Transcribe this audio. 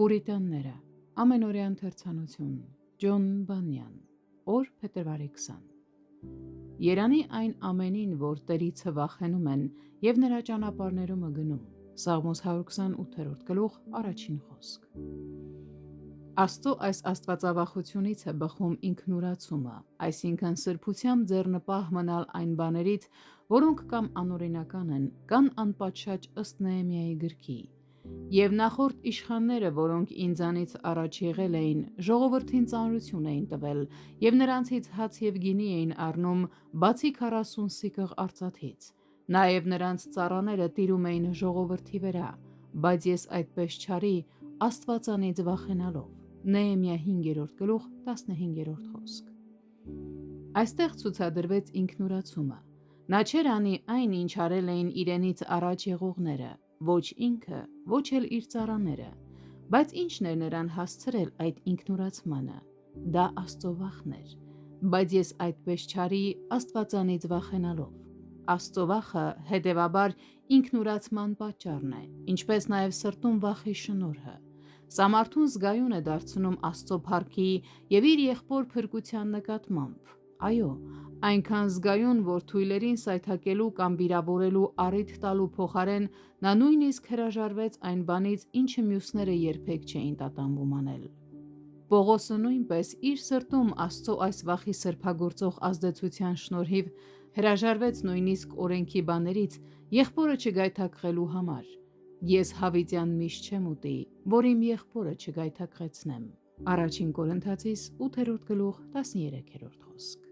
Պուրիտանները, ամենօրյա ընթերցանություն, Ջոն Բանյան, օր փետրվարի 20։ Երանի այն ամենին, որ Տերիցը վախենում են և նրա ճանապարհներում գնում։ Սաղմոս 128-րդ գլուխ, առաջին խոսք։ Աստծո այս աստվածավախությունից է բխում ինքնուրացումը, այսինքն սրբությամբ ձեռնպահ մնալ այն բաներից, որոնք կամ անօրինական են, կամ անպատշաճ ըստ Նեեմիայի գրքի։ Եվ նախորդ իշխանները, որոնք ինձանից առաջ եղել էին, ժողովրդին ծանրություն էին տվել, և նրանցից հաց և գինի էին առնում, բացի 40 սիկղ արծաթից։ Նաև նրանց ծառաները տիրում էին ժողովրդի վրա, բայց ես այդպես չարի, Աստվածանից վախենալով։ Նեեմիա 5-րդ գլուխ, 15-րդ խոսք։ Այստեղ ցուցադրվեց ինքնուրացումը։ Նա չէր անի այն, ինչ արել էին իրենից առաջ եղողները, ոչ ինքը, ոչ էլ իր ծառաները։ Բայց ի՞նչն էր նրան հասցրել այդ ինքնուրացմանը։ Դա Աստծո վախն էր։ Բայց ես այդպես չարի, Աստվածանից վախենալով։ Աստծո վախը, հետևաբար, ինքնուրացման պատճառն է, ինչպես նաև սրտում վախի շնորհը։ Սա մարդուն զգայուն է դարձնում Աստծո փառքի և իր եղբոր փրկության նկատմամբ։ Այո, այնքան զգայուն, որ թույլերին սայթաքելու կամ վիրավորելու առիթ տալու փոխարեն նա նույնիսկ հրաժարվեց այն բանից, ինչը մյուսները երբեք չէին տատանվում անել։ Պողոսը նույնպես իր սրտում Աստծո այս վախի սրբագործող ազդեցության շնորհիվ հրաժարվեց նույնիսկ օրենքի բաներից եղբորը չգայթակղելու համար։ Ես հավիտյան միշտ չեմ ուտի, որ իմ եղբորը չգայթակղեցնեմ։ Առաջին Կորնթացիս 8-րդ գլուխ 13-րդ խոսք։